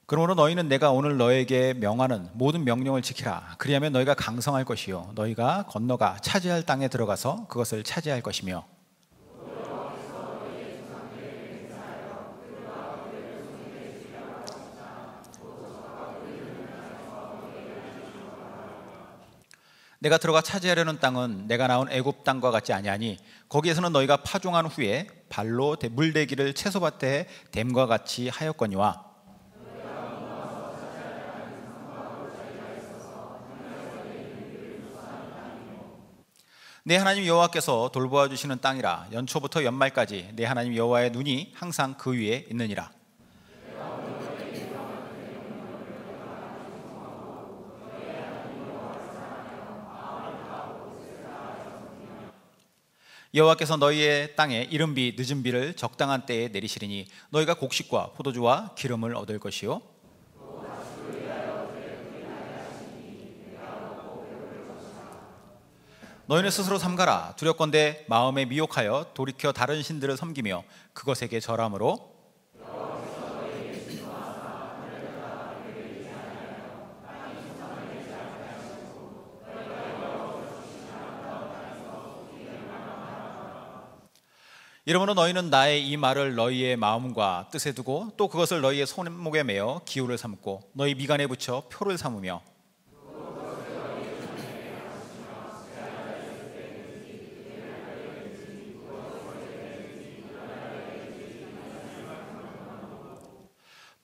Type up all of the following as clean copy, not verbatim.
그러므로 너희는 내가 오늘 너에게 명하는 모든 명령을 지키라. 그리하면 너희가 강성할 것이요 너희가 건너가 차지할 땅에 들어가서 그것을 차지할 것이며, 내가 들어가 차지하려는 땅은 내가 낳은 애굽 땅과 같지 아니하니 거기에서는 너희가 파종한 후에 발로 물대기를 채소밭에 댐과 같이 하였거니와, 내 하나님 여호와께서 돌보아 주시는 땅이라. 연초부터 연말까지 내 하나님 여호와의 눈이 항상 그 위에 있느니라. 여호와께서 너희의 땅에 이른 비 늦은 비를 적당한 때에 내리시리니 너희가 곡식과 포도주와 기름을 얻을 것이요 너희는 스스로 삼가라. 두렵건대 마음에 미혹하여 돌이켜 다른 신들을 섬기며 그것에게 절함으로 이러므로 너희는 나의 이 말을 너희의 마음과 뜻에 두고 또 그것을 너희의 손목에 매어 기호를 삼고 너희 미간에 붙여 표를 삼으며,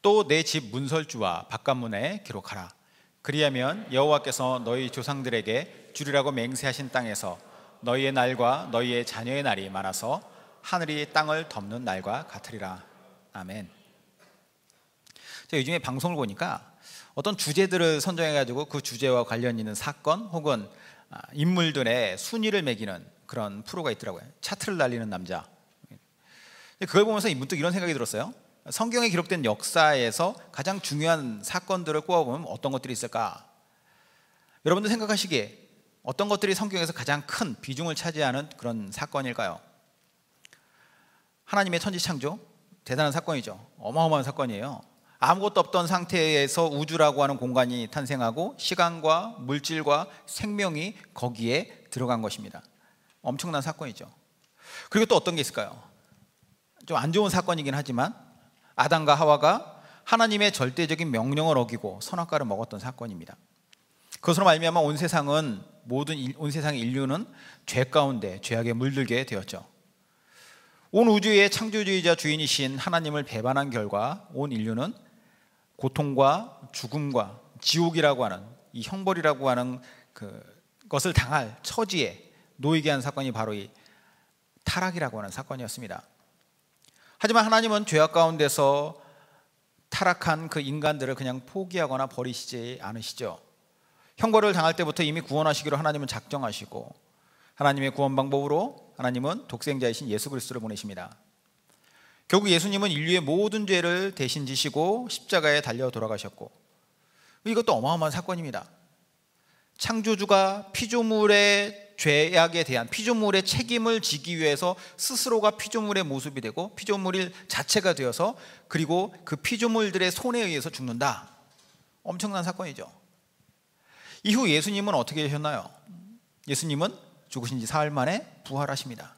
또 내 집 문설주와 바깥문에 기록하라. 그리하면 여호와께서 너희 조상들에게 주리라고 맹세하신 땅에서 너희의 날과 너희의 자녀의 날이 많아서 하늘이 땅을 덮는 날과 같으리라. 아멘. 제가 요즘에 방송을 보니까 어떤 주제들을 선정해가지고 그 주제와 관련 있는 사건 혹은 인물들의 순위를 매기는 그런 프로가 있더라고요. 차트를 날리는 남자. 그걸 보면서 문득 이런 생각이 들었어요. 성경에 기록된 역사에서 가장 중요한 사건들을 꼽아보면 어떤 것들이 있을까? 여러분들 생각하시기에 어떤 것들이 성경에서 가장 큰 비중을 차지하는 그런 사건일까요? 하나님의 천지창조, 대단한 사건이죠. 어마어마한 사건이에요. 아무것도 없던 상태에서 우주라고 하는 공간이 탄생하고 시간과 물질과 생명이 거기에 들어간 것입니다. 엄청난 사건이죠. 그리고 또 어떤 게 있을까요? 좀 안 좋은 사건이긴 하지만 아담과 하와가 하나님의 절대적인 명령을 어기고 선악과를 먹었던 사건입니다. 그것으로 말미암아 온 세상의 인류는 죄 가운데 죄악에 물들게 되었죠. 온 우주의 창조주의자 주인이신 하나님을 배반한 결과 온 인류는 고통과 죽음과 지옥이라고 하는 이 형벌이라고 하는 그것을 당할 처지에 놓이게 한 사건이 바로 이 타락이라고 하는 사건이었습니다. 하지만 하나님은 죄악 가운데서 타락한 그 인간들을 그냥 포기하거나 버리시지 않으시죠. 형벌을 당할 때부터 이미 구원하시기로 하나님은 작정하시고 하나님의 구원 방법으로 하나님은 독생자이신 예수 그리스도를 보내십니다. 결국 예수님은 인류의 모든 죄를 대신 지시고 십자가에 달려 돌아가셨고, 이것도 어마어마한 사건입니다. 창조주가 피조물의 죄악에 대한 피조물의 책임을 지기 위해서 스스로가 피조물의 모습이 되고 피조물 자체가 되어서 그리고 그 피조물들의 손에 의해서 죽는다. 엄청난 사건이죠. 이후 예수님은 어떻게 하셨나요? 예수님은 죽으신 지 사흘 만에 부활하십니다.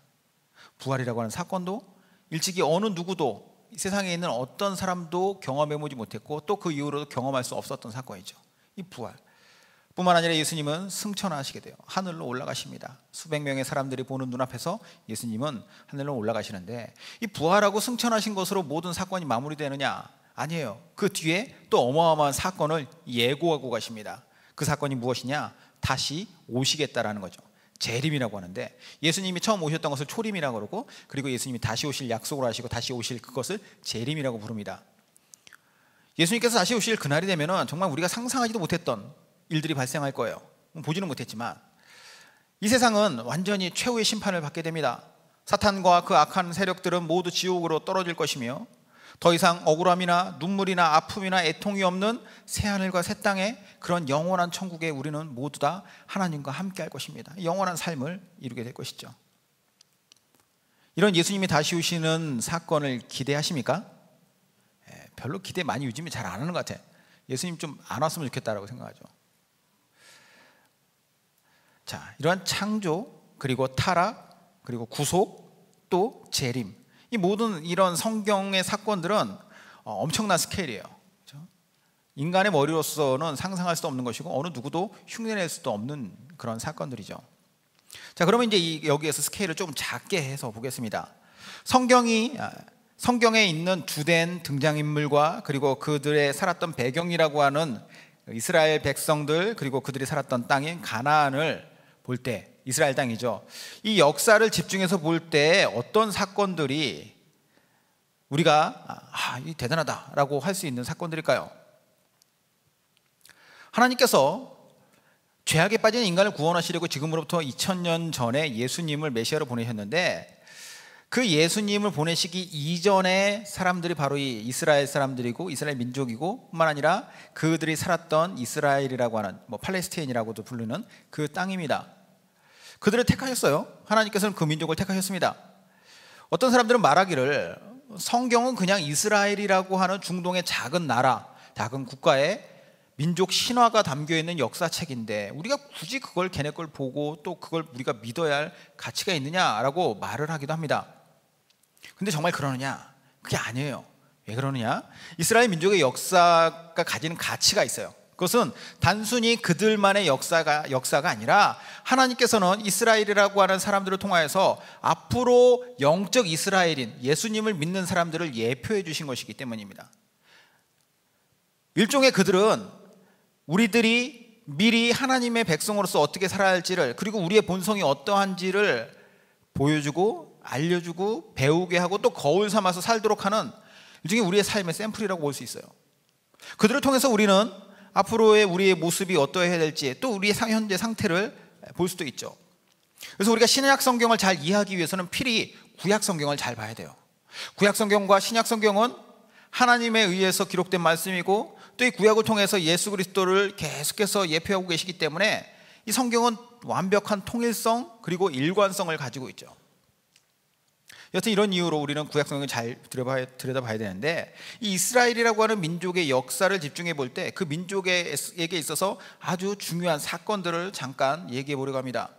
부활이라고 하는 사건도 일찍이 어느 누구도 세상에 있는 어떤 사람도 경험해보지 못했고 또 그 이후로도 경험할 수 없었던 사건이죠. 이 부활 뿐만 아니라 예수님은 승천하시게 돼요. 하늘로 올라가십니다. 수백 명의 사람들이 보는 눈앞에서 예수님은 하늘로 올라가시는데, 이 부활하고 승천하신 것으로 모든 사건이 마무리되느냐? 아니에요. 그 뒤에 또 어마어마한 사건을 예고하고 가십니다. 그 사건이 무엇이냐? 다시 오시겠다라는 거죠. 재림이라고 하는데, 예수님이 처음 오셨던 것을 초림이라고 그러고, 그리고 예수님이 다시 오실 약속을 하시고 다시 오실 그것을 재림이라고 부릅니다. 예수님께서 다시 오실 그날이 되면 정말 우리가 상상하지도 못했던 일들이 발생할 거예요. 보지는 못했지만 이 세상은 완전히 최후의 심판을 받게 됩니다. 사탄과 그 악한 세력들은 모두 지옥으로 떨어질 것이며 더 이상 억울함이나 눈물이나 아픔이나 애통이 없는 새하늘과 새 땅의 그런 영원한 천국에 우리는 모두 다 하나님과 함께 할 것입니다. 영원한 삶을 이루게 될 것이죠. 이런 예수님이 다시 오시는 사건을 기대하십니까? 별로 기대 많이 요즘에 잘 안 하는 것 같아. 예수님 좀 안 왔으면 좋겠다라고 생각하죠. 자, 이러한 창조, 그리고 타락, 그리고 구속, 또 재림, 이 모든 이런 성경의 사건들은 엄청난 스케일이에요. 그렇죠? 인간의 머리로서는 상상할 수도 없는 것이고 어느 누구도 흉내낼 수도 없는 그런 사건들이죠. 자, 그러면 이제 여기에서 스케일을 좀 작게 해서 보겠습니다. 성경에 있는 주된 등장인물과 그리고 그들의 살았던 배경이라고 하는 이스라엘 백성들, 그리고 그들이 살았던 땅인 가나안을 볼 때, 이스라엘 땅이죠. 이 역사를 집중해서 볼 때 어떤 사건들이 우리가 이 대단하다라고 할 수 있는 사건들일까요? 하나님께서 죄악에 빠진 인간을 구원하시려고 지금으로부터 2000년 전에 예수님을 메시아로 보내셨는데, 그 예수님을 보내시기 이전의 사람들이 바로 이 이스라엘 사람들이고 이스라엘 민족이고, 뿐만 아니라 그들이 살았던 이스라엘이라고 하는 팔레스타인이라고도 부르는 그 땅입니다. 그들을 택하셨어요. 하나님께서는 그 민족을 택하셨습니다. 어떤 사람들은 말하기를 성경은 그냥 이스라엘이라고 하는 중동의 작은 나라, 작은 국가의 민족 신화가 담겨있는 역사책인데 우리가 굳이 그걸 걔네 걸 보고 또 그걸 우리가 믿어야 할 가치가 있느냐라고 말을 하기도 합니다. 근데 정말 그러느냐? 그게 아니에요. 왜 그러느냐? 이스라엘 민족의 역사가 가지는 가치가 있어요. 그것은 단순히 그들만의 역사가 아니라 하나님께서는 이스라엘이라고 하는 사람들을 통하여서 앞으로 영적 이스라엘인 예수님을 믿는 사람들을 예표해 주신 것이기 때문입니다. 일종의 그들은 우리들이 미리 하나님의 백성으로서 어떻게 살아야 할지를, 그리고 우리의 본성이 어떠한지를 보여주고 알려주고 배우게 하고 또 거울 삼아서 살도록 하는 일종의 우리의 삶의 샘플이라고 볼 수 있어요. 그들을 통해서 우리는 앞으로의 우리의 모습이 어떠해야 될지, 또 우리의 현재 상태를 볼 수도 있죠. 그래서 우리가 신약 성경을 잘 이해하기 위해서는 필히 구약 성경을 잘 봐야 돼요. 구약 성경과 신약 성경은 하나님에 의해서 기록된 말씀이고, 또 이 구약을 통해서 예수 그리스도를 계속해서 예표하고 계시기 때문에 이 성경은 완벽한 통일성 그리고 일관성을 가지고 있죠. 여튼 이런 이유로 우리는 구약 성경을 잘 들여다봐야 되는데, 이 이스라엘이라고 하는 민족의 역사를 집중해 볼 때 그 민족에게 있어서 아주 중요한 사건들을 잠깐 얘기해 보려고 합니다.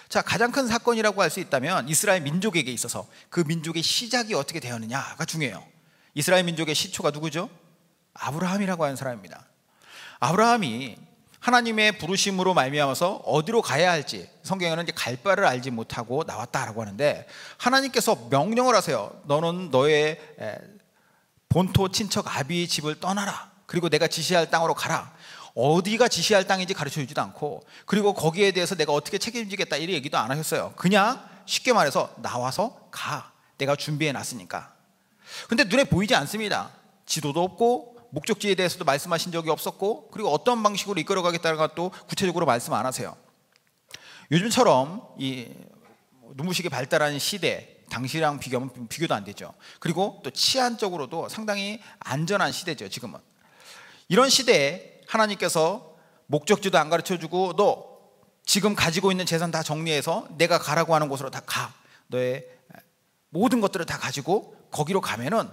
자, 가장 큰 사건이라고 할 수 있다면 이스라엘 민족에게 있어서 그 민족의 시작이 어떻게 되었느냐가 중요해요. 이스라엘 민족의 시초가 누구죠? 아브라함이라고 하는 사람입니다. 아브라함이 하나님의 부르심으로 말미암아서 어디로 가야 할지, 성경에는 이제 갈 바를 알지 못하고 나왔다라고 하는데, 하나님께서 명령을 하세요. 너는 너의 본토 친척 아비의 집을 떠나라. 그리고 내가 지시할 땅으로 가라. 어디가 지시할 땅인지 가르쳐 주지도 않고, 그리고 거기에 대해서 내가 어떻게 책임지겠다 이런 얘기도 안 하셨어요. 그냥 쉽게 말해서 나와서 가. 내가 준비해 놨으니까. 근데 눈에 보이지 않습니다. 지도도 없고 목적지에 대해서도 말씀하신 적이 없었고, 그리고 어떤 방식으로 이끌어가겠다는 것도 구체적으로 말씀 안 하세요. 요즘처럼 이 눈부시게 발달하는 시대, 당시랑 비교하면 비교도 안 되죠. 그리고 또 치안적으로도 상당히 안전한 시대죠. 지금은 이런 시대에 하나님께서 목적지도 안 가르쳐주고, 너 지금 가지고 있는 재산 다 정리해서 내가 가라고 하는 곳으로 다 가. 너의 모든 것들을 다 가지고 거기로 가면은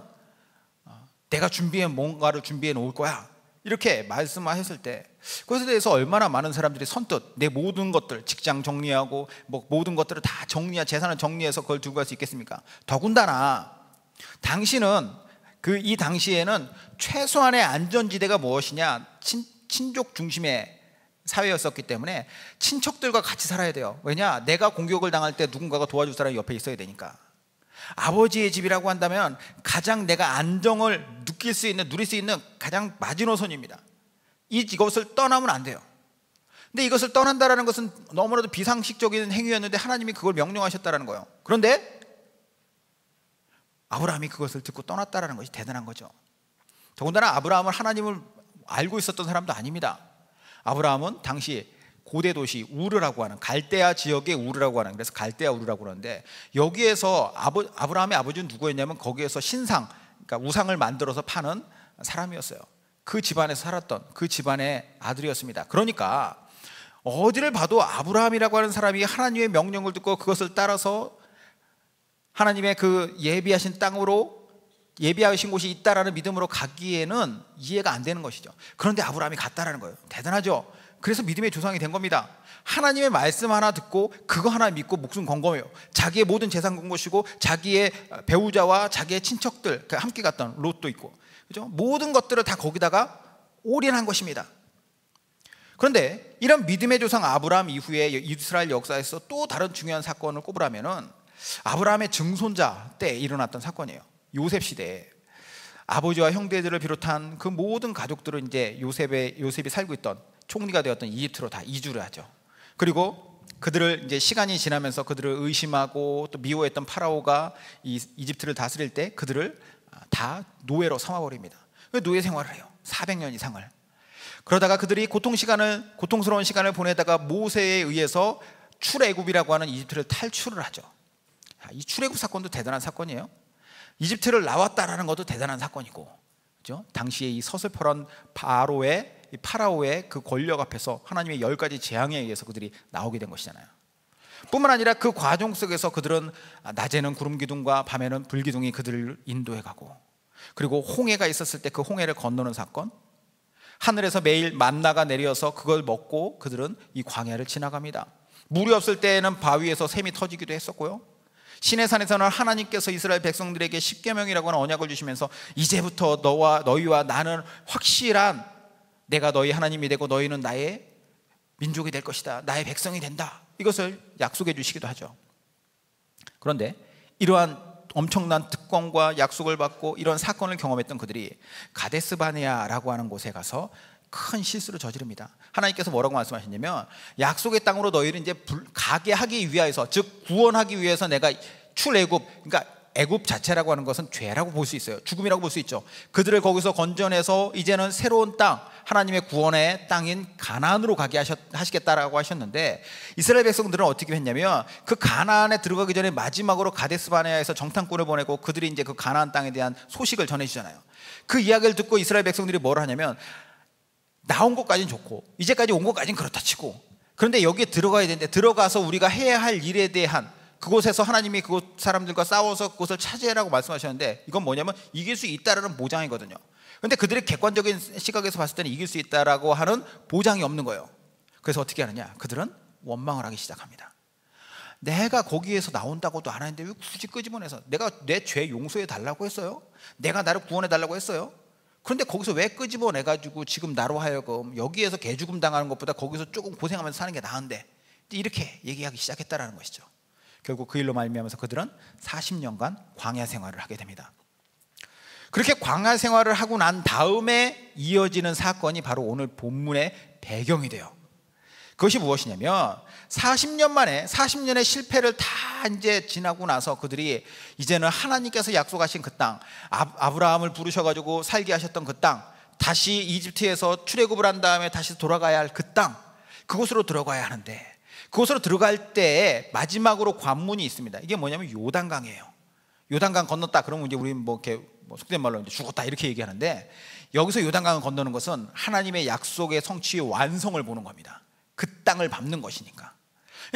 내가 뭔가를 준비해 놓을 거야. 이렇게 말씀하셨을 때 그것에 대해서 얼마나 많은 사람들이 선뜻 내 모든 것들, 직장 정리하고 모든 것들을 다 재산을 정리해서 그걸 들고 갈 수 있겠습니까? 더군다나 당시는 이 당시에는 최소한의 안전지대가 무엇이냐, 친족 중심의 사회였었기 때문에 친척들과 같이 살아야 돼요. 왜냐? 내가 공격을 당할 때 누군가가 도와줄 사람이 옆에 있어야 되니까. 아버지의 집이라고 한다면 가장 내가 안정을 누릴 수 있는 가장 마지노선입니다. 이것을 떠나면 안 돼요. 근데 이것을 떠난다는 것은 너무나도 비상식적인 행위였는데 하나님이 그걸 명령하셨다는 거예요. 그런데 아브라함이 그것을 듣고 떠났다는 것이 대단한 거죠. 더군다나 아브라함은 하나님을 알고 있었던 사람도 아닙니다. 아브라함은 당시 고대 도시 우르라고 하는, 갈대아 지역의 우르라고 하는, 그래서 갈대아 우르라고 그러는데, 여기에서 아브라함의 아버지는 누구였냐면 거기에서 신상, 그러니까 우상을 만들어서 파는 사람이었어요. 그 집안에서 살았던 그 집안의 아들이었습니다. 그러니까 어디를 봐도 아브라함이라고 하는 사람이 하나님의 명령을 듣고 그것을 따라서 하나님의 그 예비하신 땅으로 예비하신 곳이 있다라는 믿음으로 가기에는 이해가 안 되는 것이죠. 그런데 아브라함이 갔다라는 거예요. 대단하죠. 그래서 믿음의 조상이 된 겁니다. 하나님의 말씀 하나 듣고 그거 하나 믿고 목숨 건 거예요. 자기의 모든 재산 건 것이고, 자기의 배우자와 자기의 친척들 함께 갔던 롯도 있고, 그죠? 모든 것들을 다 거기다가 올인한 것입니다. 그런데 이런 믿음의 조상 아브라함 이후에 이스라엘 역사에서 또 다른 중요한 사건을 꼽으라면은 아브라함의 증손자 때 일어났던 사건이에요. 요셉 시대에 아버지와 형제들을 비롯한 그 모든 가족들은 이제 요셉이 살고 있던, 총리가 되었던 이집트로 다 이주를 하죠. 그리고 그들을 이제 시간이 지나면서 그들을 의심하고 또 미워했던 파라오가 이집트를 다스릴 때 그들을 다 노예로 삼아버립니다. 노예 생활을 해요. 400년 이상을. 그러다가 그들이 고통스러운 시간을 보내다가 모세에 의해서 출애굽이라고 하는 이집트를 탈출을 하죠. 이 출애굽 사건도 대단한 사건이에요. 이집트를 나왔다라는 것도 대단한 사건이고, 그렇죠? 당시에 이 서슬퍼런 파라오의 그 권력 앞에서 하나님의 10가지 재앙에 의해서 그들이 나오게 된 것이잖아요. 뿐만 아니라 그 과정 속에서 그들은 낮에는 구름 기둥과 밤에는 불 기둥이 그들을 인도해 가고, 그리고 홍해가 있었을 때 그 홍해를 건너는 사건, 하늘에서 매일 만나가 내려서 그걸 먹고 그들은 이 광야를 지나갑니다. 물이 없을 때에는 바위에서 샘이 터지기도 했었고요. 시내산에서는 하나님께서 이스라엘 백성들에게 십계명이라고 하는 언약을 주시면서 이제부터 너희와 나는 확실한, 내가 너희 하나님이 되고 너희는 나의 민족이 될 것이다, 나의 백성이 된다, 이것을 약속해 주시기도 하죠. 그런데 이러한 엄청난 특권과 약속을 받고 이런 사건을 경험했던 그들이 가데스바네아라고 하는 곳에 가서 큰 실수를 저지릅니다. 하나님께서 뭐라고 말씀하셨냐면, 약속의 땅으로 너희를 이제 가게 하기 위하여서, 즉 구원하기 위해서 내가 출애굽, 그러니까 애굽 자체라고 하는 것은 죄라고 볼 수 있어요. 죽음이라고 볼 수 있죠. 그들을 거기서 건져내서 이제는 새로운 땅, 하나님의 구원의 땅인 가나안으로 가게 하시겠다라고 하셨는데, 이스라엘 백성들은 어떻게 했냐면 그 가나안에 들어가기 전에 마지막으로 가데스바네아에서 정탐꾼을 보내고 그들이 이제 그 가나안 땅에 대한 소식을 전해주잖아요. 그 이야기를 듣고 이스라엘 백성들이 뭐를 하냐면, 나온 것까지는 좋고 이제까지 온 것까지는 그렇다 치고, 그런데 여기에 들어가야 되는데 들어가서 우리가 해야 할 일에 대한, 그곳에서 하나님이 그곳 사람들과 싸워서 그곳을 차지하라고 말씀하셨는데, 이건 뭐냐면 이길 수 있다라는 보장이거든요. 그런데 그들의 객관적인 시각에서 봤을 때는 이길 수 있다라고 하는 보장이 없는 거예요. 그래서 어떻게 하느냐, 그들은 원망을 하기 시작합니다. 내가 거기에서 나온다고도 안 하는데 왜 굳이 끄집어내서, 내가 내 죄 용서해 달라고 했어요? 내가 나를 구원해 달라고 했어요? 그런데 거기서 왜 끄집어내가지고 지금 나로 하여금 여기에서 개죽음 당하는 것보다 거기서 조금 고생하면서 사는 게 나은데, 이렇게 얘기하기 시작했다라는 것이죠. 결국 그 일로 말미암아서 그들은 40년간 광야 생활을 하게 됩니다. 그렇게 광야 생활을 하고 난 다음에 이어지는 사건이 바로 오늘 본문의 배경이 돼요. 그것이 무엇이냐면, 40년의 실패를 다 이제 지나고 나서 그들이 이제는 하나님께서 약속하신 그 땅, 아브라함을 부르셔가지고 살게 하셨던 그 땅, 다시 이집트에서 출애굽을 한 다음에 다시 돌아가야 할 그 땅, 그곳으로 들어가야 하는데, 그곳으로 들어갈 때 마지막으로 관문이 있습니다. 이게 뭐냐면 요단강이에요. 요단강 건넜다 그러면 이제 우리는 뭐 이렇게 속된 말로 이제 죽었다 이렇게 얘기하는데, 여기서 요단강을 건너는 것은 하나님의 약속의 성취의 완성을 보는 겁니다. 그 땅을 밟는 것이니까.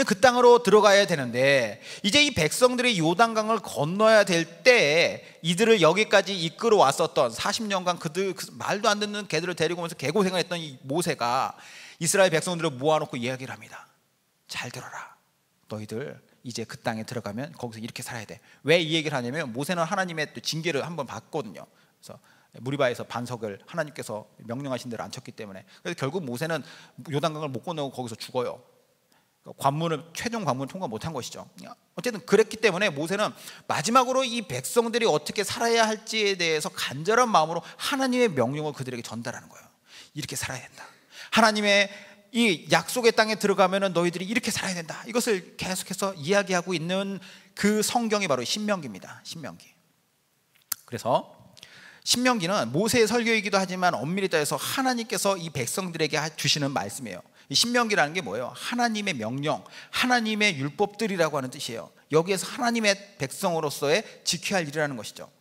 그 땅으로 들어가야 되는데, 이제 이 백성들이 요단강을 건너야 될 때 이들을 여기까지 이끌어 왔었던 40년간 그 말도 안 듣는 개들을 데리고 오면서 개고생을 했던 이 모세가 이스라엘 백성들을 모아놓고 이야기를 합니다. 잘 들어라, 너희들 이제 그 땅에 들어가면 거기서 이렇게 살아야 돼. 왜 이 얘기를 하냐면, 모세는 하나님의 또 징계를 한번 받거든요. 그래서 무리바에서 반석을 하나님께서 명령하신 대로 안 쳤기 때문에. 그래서 결국 모세는 요단강을 못 건너고 거기서 죽어요. 최종 관문을 통과 못한 것이죠. 어쨌든 그랬기 때문에 모세는 마지막으로 이 백성들이 어떻게 살아야 할지에 대해서 간절한 마음으로 하나님의 명령을 그들에게 전달하는 거예요. 이렇게 살아야 된다. 하나님의 이 약속의 땅에 들어가면은 너희들이 이렇게 살아야 된다. 이것을 계속해서 이야기하고 있는 그 성경이 바로 신명기입니다. 신명기. 그래서 신명기는 모세의 설교이기도 하지만 엄밀히 따져서 하나님께서 이 백성들에게 주시는 말씀이에요. 이 신명기라는 게 뭐예요? 하나님의 명령, 하나님의 율법들이라고 하는 뜻이에요. 여기에서 하나님의 백성으로서의 지켜야 할 일이라는 것이죠.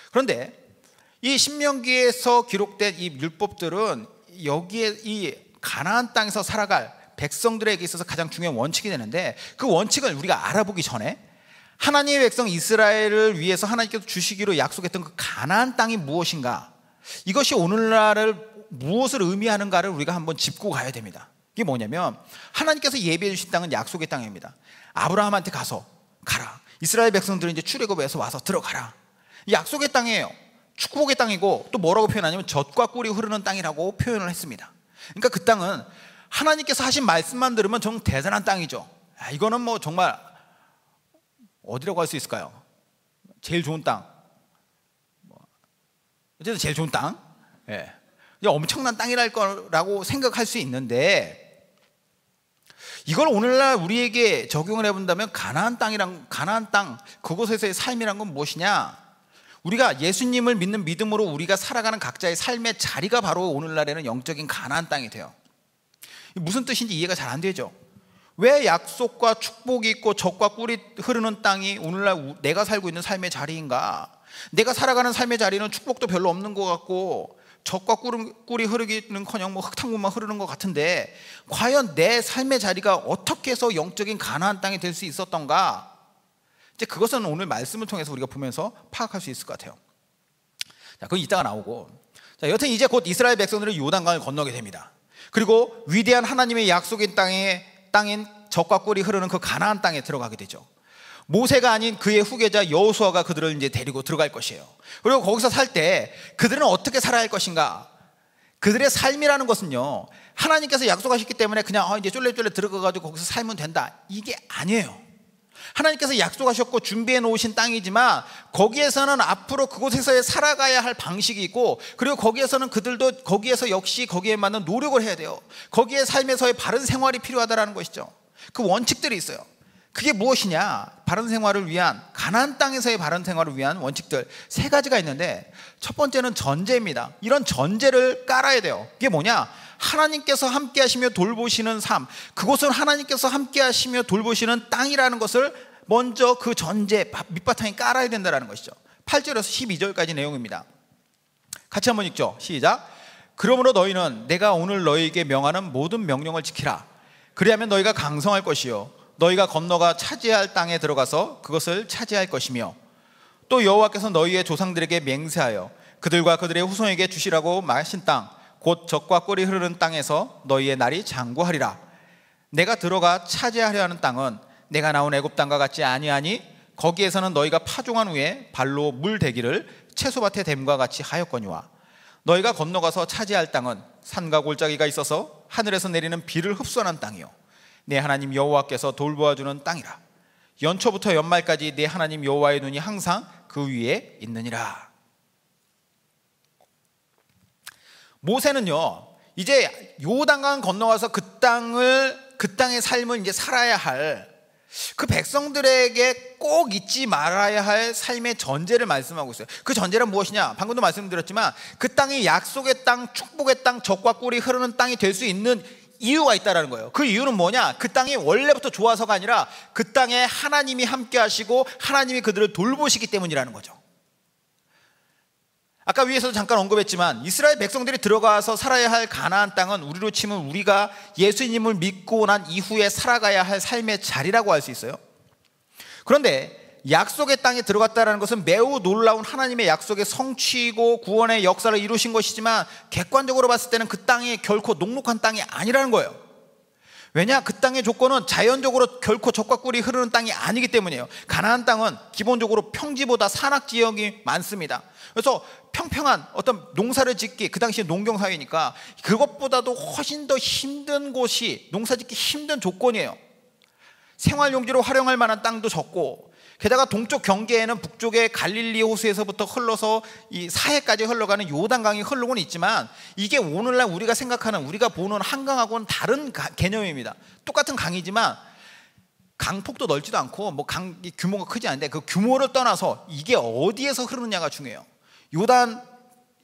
그런데 이 신명기에서 기록된 이 율법들은 여기에 이 가나안 땅에서 살아갈 백성들에게 있어서 가장 중요한 원칙이 되는데, 그 원칙을 우리가 알아보기 전에 하나님의 백성 이스라엘을 위해서 하나님께서 주시기로 약속했던 그 가나안 땅이 무엇인가? 이것이 오늘날을 무엇을 의미하는가를 우리가 한번 짚고 가야 됩니다. 이게 뭐냐면 하나님께서 예비해 주신 땅은 약속의 땅입니다. 아브라함한테 가라. 이스라엘 백성들은 이제 출애굽에서 와서 들어가라. 약속의 땅이에요. 축복의 땅이고 또 뭐라고 표현하냐면 젖과 꿀이 흐르는 땅이라고 표현을 했습니다. 그러니까 그 땅은 하나님께서 하신 말씀만 들으면 정말 대단한 땅이죠. 이거는 뭐 정말 어디라고 할 수 있을까요? 제일 좋은 땅. 어쨌든 제일 좋은 땅. 예. 엄청난 땅이랄 거라고 생각할 수 있는데 이걸 오늘날 우리에게 적용을 해본다면 가나안 땅 그곳에서의 삶이란 건 무엇이냐? 우리가 예수님을 믿는 믿음으로 우리가 살아가는 각자의 삶의 자리가 바로 오늘날에는 영적인 가나안 땅이 돼요. 무슨 뜻인지 이해가 잘 안 되죠. 왜 약속과 축복이 있고 젖과 꿀이 흐르는 땅이 오늘날 내가 살고 있는 삶의 자리인가? 내가 살아가는 삶의 자리는 축복도 별로 없는 것 같고 젖과 꿀이 흐르기는커녕 뭐 흙탕물만 흐르는 것 같은데 과연 내 삶의 자리가 어떻게 해서 영적인 가나안 땅이 될 수 있었던가? 이제 그것은 오늘 말씀을 통해서 우리가 보면서 파악할 수 있을 것 같아요. 자, 그건 이따가 나오고. 자, 여튼 이제 곧 이스라엘 백성들은 요단강을 건너게 됩니다. 그리고 위대한 하나님의 약속의 땅인 젖과 꿀이 흐르는 그 가나안 땅에 들어가게 되죠. 모세가 아닌 그의 후계자 여호수아가 그들을 이제 데리고 들어갈 것이에요. 그리고 거기서 살 때 그들은 어떻게 살아야 할 것인가? 그들의 삶이라는 것은요, 하나님께서 약속하셨기 때문에 그냥 이제 쫄래쫄래 들어가가지고 거기서 살면 된다, 이게 아니에요. 하나님께서 약속하셨고 준비해 놓으신 땅이지만 거기에서는 앞으로 그곳에서 살아가야 할 방식이 있고, 그리고 거기에서는 그들도 거기에서 역시 거기에 맞는 노력을 해야 돼요. 거기에 삶에서의 바른 생활이 필요하다는 것이죠. 그 원칙들이 있어요. 그게 무엇이냐? 바른 생활을 위한, 가나안 땅에서의 바른 생활을 위한 원칙들 세 가지가 있는데, 첫 번째는 전제입니다. 이런 전제를 깔아야 돼요. 이게 뭐냐? 하나님께서 함께 하시며 돌보시는 삶, 그곳은 하나님께서 함께 하시며 돌보시는 땅이라는 것을 먼저 그 전제 밑바탕에 깔아야 된다는 것이죠. 8절에서 12절까지 내용입니다. 같이 한번 읽죠. 시작. 그러므로 너희는 내가 오늘 너희에게 명하는 모든 명령을 지키라. 그리하면 너희가 강성할 것이요 너희가 건너가 차지해야 할 땅에 들어가서 그것을 차지할 것이며, 또 여호와께서 너희의 조상들에게 맹세하여 그들과 그들의 후손에게 주시라고 말하신 땅, 곧 젖과 꿀이 흐르는 땅에서 너희의 날이 장구하리라. 내가 들어가 차지하려 하는 땅은 내가 나온 애굽 땅과 같지 아니하니 거기에서는 너희가 파종한 후에 발로 물 대기를 채소밭에 댐과 같이 하였거니와, 너희가 건너가서 차지할 땅은 산과 골짜기가 있어서 하늘에서 내리는 비를 흡수하는 땅이요 내 하나님 여호와께서 돌보아주는 땅이라. 연초부터 연말까지 내 하나님 여호와의 눈이 항상 그 위에 있느니라. 모세는요, 이제 요단강 건너와서 그 땅의 삶을 이제 살아야 할 그 백성들에게 꼭 잊지 말아야 할 삶의 전제를 말씀하고 있어요. 그 전제는 무엇이냐? 방금도 말씀드렸지만 그 땅이 약속의 땅, 축복의 땅, 젖과 꿀이 흐르는 땅이 될 수 있는 이유가 있다는 거예요. 그 이유는 뭐냐? 그 땅이 원래부터 좋아서가 아니라 그 땅에 하나님이 함께 하시고 하나님이 그들을 돌보시기 때문이라는 거죠. 아까 위에서도 잠깐 언급했지만 이스라엘 백성들이 들어가서 살아야 할 가나안 땅은 우리로 치면 우리가 예수님을 믿고 난 이후에 살아가야 할 삶의 자리라고 할 수 있어요. 그런데 약속의 땅에 들어갔다는 것은 매우 놀라운 하나님의 약속의 성취이고 구원의 역사를 이루신 것이지만 객관적으로 봤을 때는 그 땅이 결코 녹록한 땅이 아니라는 거예요. 왜냐? 그 땅의 조건은 자연적으로 결코 젖과 꿀이 흐르는 땅이 아니기 때문이에요. 가나안 땅은 기본적으로 평지보다 산악 지역이 많습니다. 그래서 평평한 어떤 농사를 짓기, 그 당시에 농경사회니까 그것보다도 훨씬 더 힘든 곳이, 농사 짓기 힘든 조건이에요. 생활용지로 활용할 만한 땅도 적고, 게다가 동쪽 경계에는 북쪽의 갈릴리 호수에서부터 흘러서 이 사해까지 흘러가는 요단강이 흐르고는 있지만 이게 오늘날 우리가 생각하는, 우리가 보는 한강하고는 다른 개념입니다. 똑같은 강이지만 강폭도 넓지도 않고 뭐 강 규모가 크지 않은데 그 규모를 떠나서 이게 어디에서 흐르느냐가 중요해요.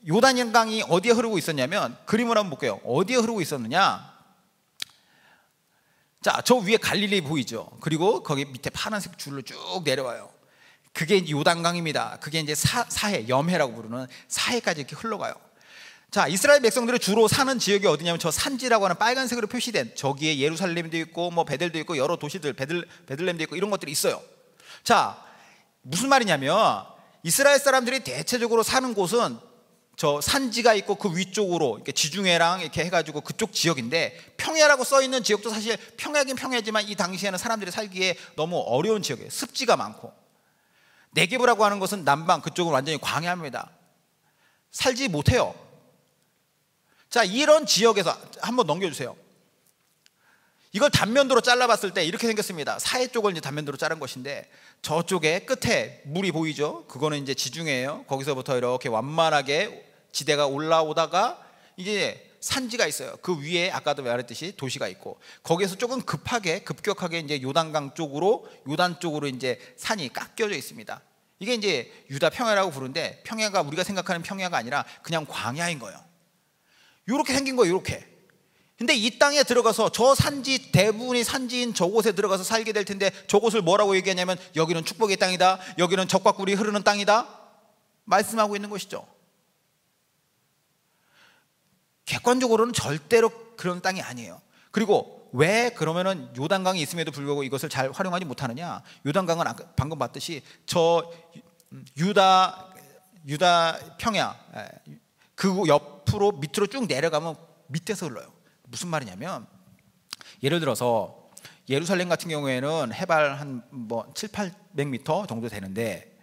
요단강이 어디에 흐르고 있었냐면, 그림을 한번 볼게요. 어디에 흐르고 있었느냐? 자, 저 위에 갈릴리 보이죠? 그리고 거기 밑에 파란색 줄로 쭉 내려와요. 그게 요단강입니다. 그게 이제 사해, 염해라고 부르는 사해까지 이렇게 흘러가요. 자, 이스라엘 백성들이 주로 사는 지역이 어디냐면 저 산지라고 하는 빨간색으로 표시된, 저기에 예루살렘도 있고 뭐 베델도 있고 여러 도시들, 베들렘도 있고 이런 것들이 있어요. 자, 무슨 말이냐면 이스라엘 사람들이 대체적으로 사는 곳은 저 산지가 있고 그 위쪽으로 이렇게 지중해랑 이렇게 해가지고 그쪽 지역인데, 평야라고 써 있는 지역도 사실 평야긴 평야지만 이 당시에는 사람들이 살기에 너무 어려운 지역이에요. 습지가 많고. 네게브라고 하는 것은 남방, 그쪽은 완전히 광야입니다. 살지 못해요. 자, 이런 지역에서 한번 넘겨주세요. 이걸 단면도로 잘라봤을 때 이렇게 생겼습니다. 사해 쪽을 이제 단면도로 자른 것인데, 저쪽에 끝에 물이 보이죠? 그거는 이제 지중해예요. 거기서부터 이렇게 완만하게 지대가 올라오다가 이제 산지가 있어요. 그 위에 아까도 말했듯이 도시가 있고, 거기에서 조금 급격하게 이제 요단 쪽으로 이제 산이 깎여져 있습니다. 이게 이제 유다 평야라고 부르는데, 평야가 우리가 생각하는 평야가 아니라 그냥 광야인 거예요. 이렇게 생긴 거예요. 이렇게. 근데 이 땅에 들어가서 저 산지, 대부분이 산지인 저곳에 들어가서 살게 될 텐데, 저곳을 뭐라고 얘기하냐면 여기는 축복의 땅이다, 여기는 젖과 꿀이 흐르는 땅이다 말씀하고 있는 것이죠. 객관적으로는 절대로 그런 땅이 아니에요. 그리고 왜 그러면은 요단강이 있음에도 불구하고 이것을 잘 활용하지 못하느냐? 요단강은 방금 봤듯이 저 유다 평야, 그 옆으로 밑으로 쭉 내려가면 밑에서 흘러요. 무슨 말이냐면, 예를 들어서 예루살렘 같은 경우에는 해발 한 700-800m 정도 되는데,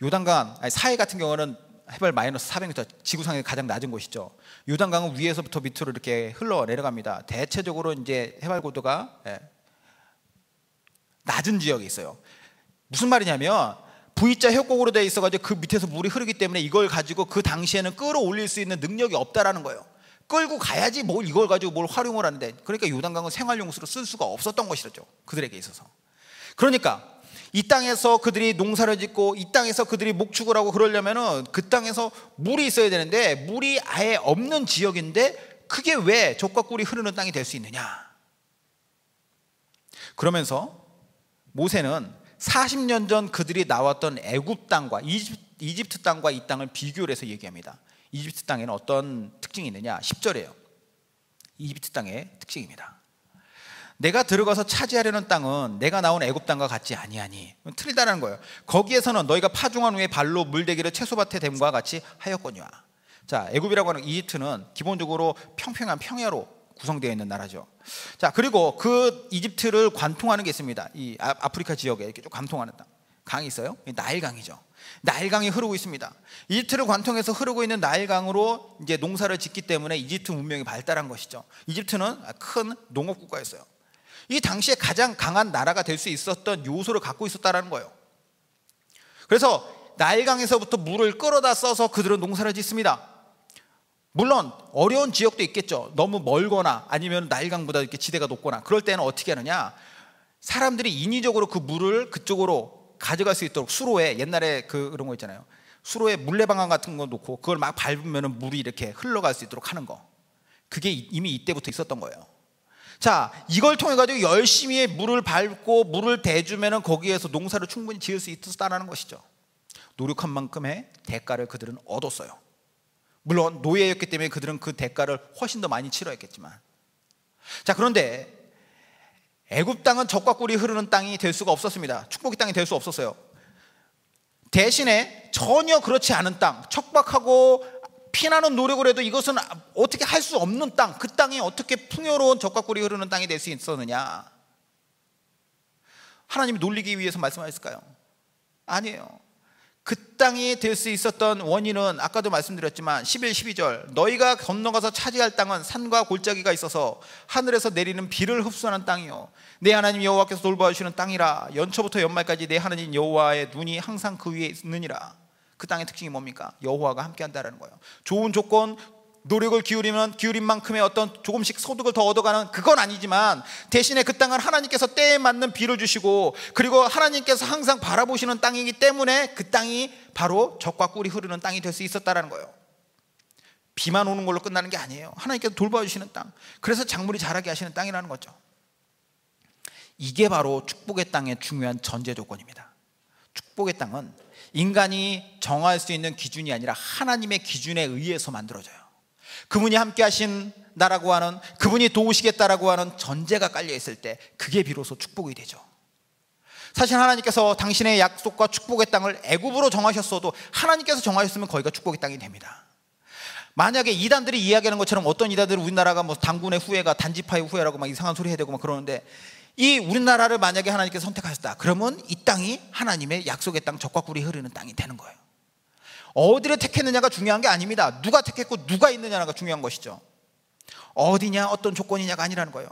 요단강, 사해 같은 경우는 해발 마이너스 400m, 지구상에 가장 낮은 곳이죠. 요단강은 위에서부터 밑으로 이렇게 흘러 내려갑니다. 대체적으로 이제 해발 고도가 낮은 지역이 있어요. 무슨 말이냐면 V자 협곡으로 되어 있어가지고 그 밑에서 물이 흐르기 때문에 이걸 가지고 그 당시에는 끌어올릴 수 있는 능력이 없다라는 거예요. 끌고 가야지 뭘 이걸 가지고 뭘 활용을 하는데, 그러니까 요단강은 생활용수로 쓸 수가 없었던 것이죠, 그들에게 있어서. 그러니까 이 땅에서 그들이 농사를 짓고 이 땅에서 그들이 목축을 하고 그러려면은 그 땅에서 물이 있어야 되는데, 물이 아예 없는 지역인데 그게 왜 젖과 꿀이 흐르는 땅이 될 수 있느냐? 그러면서 모세는 40년 전 그들이 나왔던 애굽 땅과 이집트 땅과 이 땅을 비교를 해서 얘기합니다. 이집트 땅에는 어떤 특징이 있느냐? 10절이에요. 이집트 땅의 특징입니다. 내가 들어가서 차지하려는 땅은 내가 나온 애굽 땅과 같지 아니하니. 틀리다는 거예요. 거기에서는 너희가 파종한 후에 발로 물대기를 채소밭에 댐과 같이 하였거니와. 자, 애굽이라고 하는 이집트는 기본적으로 평평한 평야로 구성되어 있는 나라죠. 자, 그리고 그 이집트를 관통하는 게 있습니다. 이 아프리카 지역에 이렇게 쭉 관통하는 강이 있어요. 나일강이죠. 나일강이 흐르고 있습니다. 이집트를 관통해서 흐르고 있는 나일강으로 이제 농사를 짓기 때문에 이집트 문명이 발달한 것이죠. 이집트는 큰 농업 국가였어요. 이 당시에 가장 강한 나라가 될 수 있었던 요소를 갖고 있었다는 거예요. 그래서 나일강에서부터 물을 끌어다 써서 그들은 농사를 짓습니다. 물론 어려운 지역도 있겠죠. 너무 멀거나 아니면 나일강보다 이렇게 지대가 높거나, 그럴 때는 어떻게 하느냐? 사람들이 인위적으로 그 물을 그쪽으로 가져갈 수 있도록 수로에, 옛날에 그런 거 있잖아요. 수로에 물레방아 같은 거 놓고 그걸 막 밟으면 물이 이렇게 흘러갈 수 있도록 하는 거. 그게 이미 이때부터 있었던 거예요. 자, 이걸 통해 가지고 열심히 물을 밟고 물을 대주면은 거기에서 농사를 충분히 지을 수 있었다는 것이죠. 노력한 만큼의 대가를 그들은 얻었어요. 물론 노예였기 때문에 그들은 그 대가를 훨씬 더 많이 치러야겠지만. 자, 그런데 애굽 땅은 젖과 꿀이 흐르는 땅이 될 수가 없었습니다. 축복의 땅이 될 수 없었어요. 대신에 전혀 그렇지 않은 땅, 척박하고 피나는 노력을 해도 이것은 어떻게 할 수 없는 땅, 그 땅이 어떻게 풍요로운 젖과 꿀이 흐르는 땅이 될 수 있었느냐? 하나님이 놀리기 위해서 말씀하셨을까요? 아니에요. 그 땅이 될 수 있었던 원인은 아까도 말씀드렸지만 11, 12절, 너희가 건너가서 차지할 땅은 산과 골짜기가 있어서 하늘에서 내리는 비를 흡수하는 땅이요, 내 하나님 여호와께서 돌봐주시는 땅이라. 연초부터 연말까지 내 하나님 여호와의 눈이 항상 그 위에 있느니라. 그 땅의 특징이 뭡니까? 여호와가 함께한다라는 거예요. 좋은 조건, 노력을 기울이면 기울인 만큼의 어떤 조금씩 소득을 더 얻어가는 그건 아니지만, 대신에 그 땅은 하나님께서 때에 맞는 비를 주시고, 그리고 하나님께서 항상 바라보시는 땅이기 때문에 그 땅이 바로 젖과 꿀이 흐르는 땅이 될 수 있었다라는 거예요. 비만 오는 걸로 끝나는 게 아니에요. 하나님께서 돌봐주시는 땅, 그래서 작물이 자라게 하시는 땅이라는 거죠. 이게 바로 축복의 땅의 중요한 전제 조건입니다. 축복의 땅은 인간이 정할 수 있는 기준이 아니라 하나님의 기준에 의해서 만들어져요. 그분이 함께 하신 나라고 하는, 그분이 도우시겠다라고 하는 전제가 깔려 있을 때 그게 비로소 축복이 되죠. 사실 하나님께서 당신의 약속과 축복의 땅을 애굽으로 정하셨어도 하나님께서 정하셨으면 거기가 축복의 땅이 됩니다. 만약에 이단들이 이야기하는 것처럼 어떤 이단들은 우리나라가 뭐 당군의 후예가 단지파의 후예라고 막 이상한 소리 해야 되고 막 그러는데, 이 우리나라를 만약에 하나님께서 선택하셨다 그러면 이 땅이 하나님의 약속의 땅, 젖과 꿀이 흐르는 땅이 되는 거예요. 어디를 택했느냐가 중요한 게 아닙니다. 누가 택했고 누가 있느냐가 중요한 것이죠. 어디냐 어떤 조건이냐가 아니라는 거예요.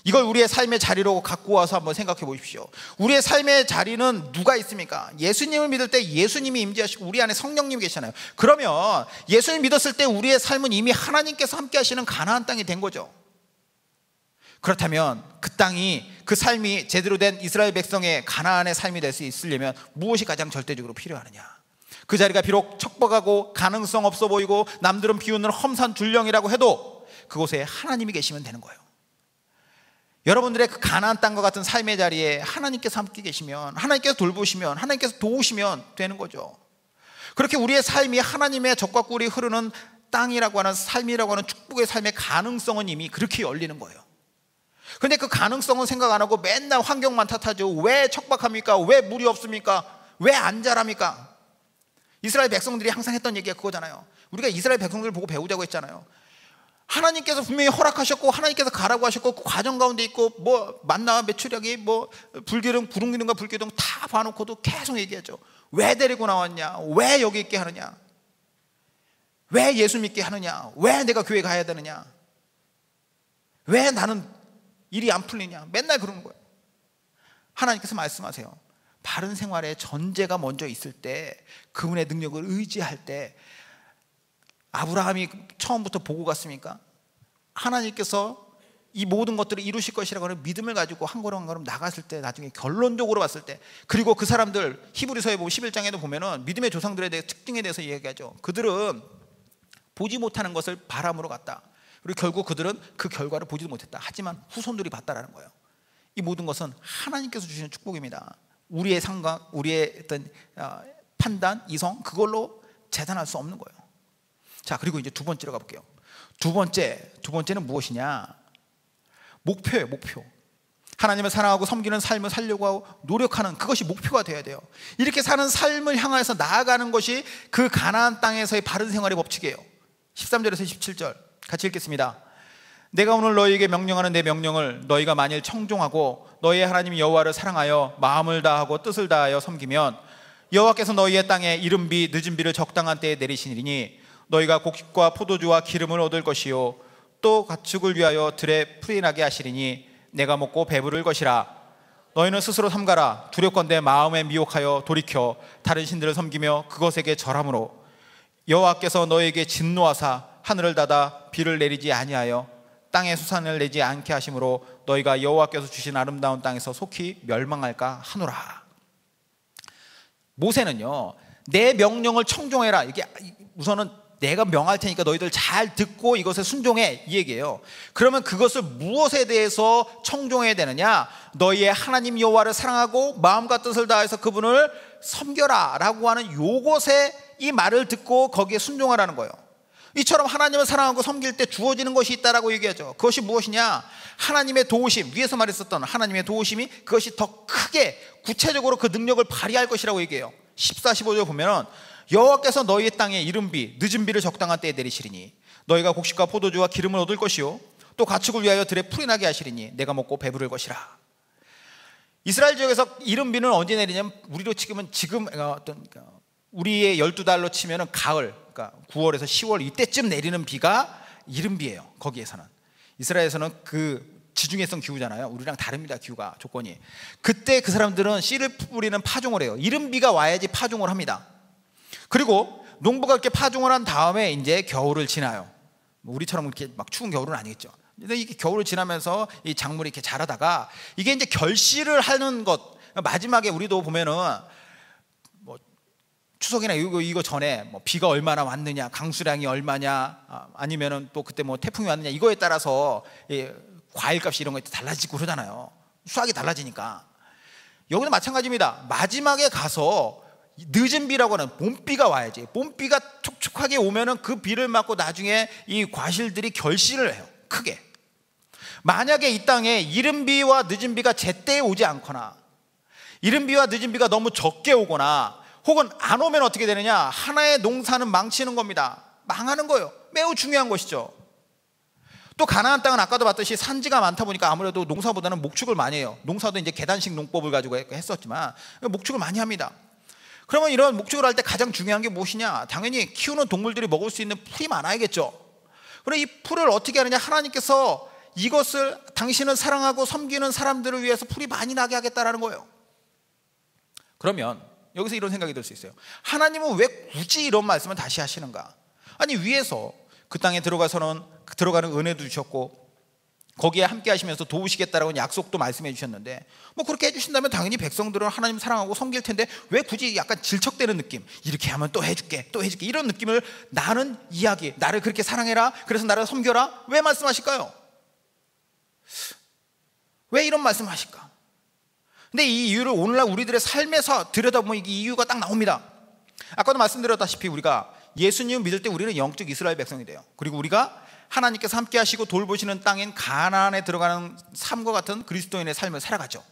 이걸 우리의 삶의 자리로 갖고 와서 한번 생각해 보십시오. 우리의 삶의 자리는 누가 있습니까? 예수님을 믿을 때 예수님이 임재하시고 우리 안에 성령님이 계시잖아요. 그러면 예수님 믿었을 때 우리의 삶은 이미 하나님께서 함께 하시는 가나안 땅이 된 거죠. 그렇다면 그 땅이, 그 삶이 제대로 된 이스라엘 백성의 가나안의 삶이 될 수 있으려면 무엇이 가장 절대적으로 필요하느냐? 그 자리가 비록 척박하고 가능성 없어 보이고 남들은 비웃는 험산 둘령이라고 해도 그곳에 하나님이 계시면 되는 거예요. 여러분들의 그 가나안 땅과 같은 삶의 자리에 하나님께서 함께 계시면, 하나님께서 돌보시면, 하나님께서 도우시면 되는 거죠. 그렇게 우리의 삶이 하나님의 젖과 꿀이 흐르는 땅이라고 하는, 삶이라고 하는 축복의 삶의 가능성은 이미 그렇게 열리는 거예요. 그런데 그 가능성은 생각 안 하고 맨날 환경만 탓하죠. 왜 척박합니까? 왜 물이 없습니까? 왜 안 자랍니까? 이스라엘 백성들이 항상 했던 얘기가 그거잖아요. 우리가 이스라엘 백성들을 보고 배우자고 했잖아요. 하나님께서 분명히 허락하셨고 하나님께서 가라고 하셨고 그 과정 가운데 있고 뭐 만나와 메추려기 뭐 불기둥, 구름기둥과 불기둥 다 봐놓고도 계속 얘기하죠. 왜 데리고 나왔냐? 왜 여기 있게 하느냐? 왜 예수 믿게 하느냐? 왜 내가 교회 가야 되느냐? 왜 나는 일이 안 풀리냐? 맨날 그러는 거예요. 하나님께서 말씀하세요. 바른 생활에 전제가 먼저 있을 때, 그분의 능력을 의지할 때, 아브라함이 처음부터 보고 갔습니까? 하나님께서 이 모든 것들을 이루실 것이라고 하는 믿음을 가지고 한 걸음 한 걸음 나갔을 때, 나중에 결론적으로 봤을 때, 그리고 그 사람들 히브리서에 보면 11장에도 보면은 믿음의 조상들에 대해 특징에 대해서 이야기하죠. 그들은 보지 못하는 것을 바람으로 갔다. 그리고 결국 그들은 그 결과를 보지도 못했다. 하지만 후손들이 봤다라는 거예요. 이 모든 것은 하나님께서 주시는 축복입니다. 우리의 생각, 우리의 어떤 판단, 이성, 그걸로 재단할 수 없는 거예요. 자, 그리고 이제 두 번째로 가볼게요. 두 번째는 무엇이냐? 목표예요, 목표. 하나님을 사랑하고 섬기는 삶을 살려고 하고 노력하는, 그것이 목표가 되어야 돼요. 이렇게 사는 삶을 향해서 나아가는 것이 그 가나안 땅에서의 바른 생활의 법칙이에요. 13절에서 17절 같이 읽겠습니다. 내가 오늘 너희에게 명령하는 내 명령을 너희가 만일 청종하고 너희의 하나님 여호와를 사랑하여 마음을 다하고 뜻을 다하여 섬기면 여호와께서 너희의 땅에 이른 비 늦은 비를 적당한 때에 내리시리니 너희가 곡식과 포도주와 기름을 얻을 것이요 또 가축을 위하여 들에 풀이 나게 하시리니 내가 먹고 배부를 것이라. 너희는 스스로 삼가라. 두렵건대 마음에 미혹하여 돌이켜 다른 신들을 섬기며 그것에게 절함으로 여호와께서 너희에게 진노하사 하늘을 닫아 비를 내리지 아니하여 땅에 수산을 내지 않게 하심으로 너희가 여호와께서 주신 아름다운 땅에서 속히 멸망할까 하노라. 모세는요, 내 명령을 청종해라. 이게 우선은 내가 명할 테니까 너희들 잘 듣고 이것에 순종해, 이 얘기예요. 그러면 그것을 무엇에 대해서 청종해야 되느냐? 너희의 하나님 여호와를 사랑하고 마음과 뜻을 다해서 그분을 섬겨라 라고 하는 요것에 이 말을 듣고 거기에 순종하라는 거예요. 이처럼 하나님을 사랑하고 섬길 때 주어지는 것이 있다라고 얘기하죠. 그것이 무엇이냐? 하나님의 도우심, 위에서 말했었던 하나님의 도우심이 그것이 더 크게 구체적으로 그 능력을 발휘할 것이라고 얘기해요. 14, 15절 보면은 여호와께서 너희의 땅에 이른 비 늦은 비를 적당한 때에 내리시리니 너희가 곡식과 포도주와 기름을 얻을 것이요 또 가축을 위하여 들에 풀이 나게 하시리니 내가 먹고 배부를 것이라. 이스라엘 지역에서 이른 비는 언제 내리냐면 우리로 치면 지금 어떤 우리의 12달로 치면은 가을, 그러니까 9월에서 10월 이때쯤 내리는 비가 이른 비예요. 거기에서는 이스라엘에서는 그 지중해성 기후잖아요. 우리랑 다릅니다. 기후가 조건이. 그때 그 사람들은 씨를 뿌리는 파종을 해요. 이른 비가 와야지 파종을 합니다. 그리고 농부가 이렇게 파종을 한 다음에 이제 겨울을 지나요. 우리처럼 이렇게 막 추운 겨울은 아니겠죠. 근데 이게 겨울을 지나면서 이 작물이 이렇게 자라다가 이게 이제 결실을 하는 것, 마지막에 우리도 보면은 뭐 추석이나 이거 전에 뭐 비가 얼마나 왔느냐, 강수량이 얼마냐, 아니면은 또 그때 뭐 태풍이 왔느냐, 이거에 따라서 과일값이 이런 거 달라지고 그러잖아요. 수확이 달라지니까. 여기도 마찬가지입니다. 마지막에 가서 늦은 비라고 하는 봄비가 와야지. 봄비가 촉촉하게 오면은 그 비를 맞고 나중에 이 과실들이 결실을 해요. 크게. 만약에 이 땅에 이른 비와 늦은 비가 제때에 오지 않거나 이른 비와 늦은 비가 너무 적게 오거나 혹은 안 오면 어떻게 되느냐? 하나의 농사는 망치는 겁니다. 망하는 거예요. 매우 중요한 것이죠. 또 가나안 땅은 아까도 봤듯이 산지가 많다 보니까 아무래도 농사보다는 목축을 많이 해요. 농사도 이제 계단식 농법을 가지고 했었지만 목축을 많이 합니다. 그러면 이런 목축을 할 때 가장 중요한 게 무엇이냐? 당연히 키우는 동물들이 먹을 수 있는 풀이 많아야겠죠. 그럼 이 풀을 어떻게 하느냐? 하나님께서 이것을 당신을 사랑하고 섬기는 사람들을 위해서 풀이 많이 나게 하겠다라는 거예요. 그러면 여기서 이런 생각이 들 수 있어요. 하나님은 왜 굳이 이런 말씀을 다시 하시는가? 아니, 위에서 그 땅에 들어가서는 들어가는 은혜도 주셨고 거기에 함께 하시면서 도우시겠다라고 약속도 말씀해 주셨는데 뭐 그렇게 해주신다면 당연히 백성들은 하나님 사랑하고 섬길 텐데 왜 굳이 약간 질척대는 느낌, 이렇게 하면 또 해줄게 또 해줄게 이런 느낌을 나는 이야기, 나를 그렇게 사랑해라, 그래서 나를 섬겨라, 왜 말씀하실까요? 왜 이런 말씀을 하실까? 근데 이 이유를 오늘날 우리들의 삶에서 들여다보면 이 이유가 딱 나옵니다. 아까도 말씀드렸다시피 우리가 예수님을 믿을 때 우리는 영적 이스라엘 백성이 돼요. 그리고 우리가 하나님께서 함께 하시고 돌보시는 땅인 가나안에 들어가는 삶과 같은 그리스도인의 삶을 살아가죠.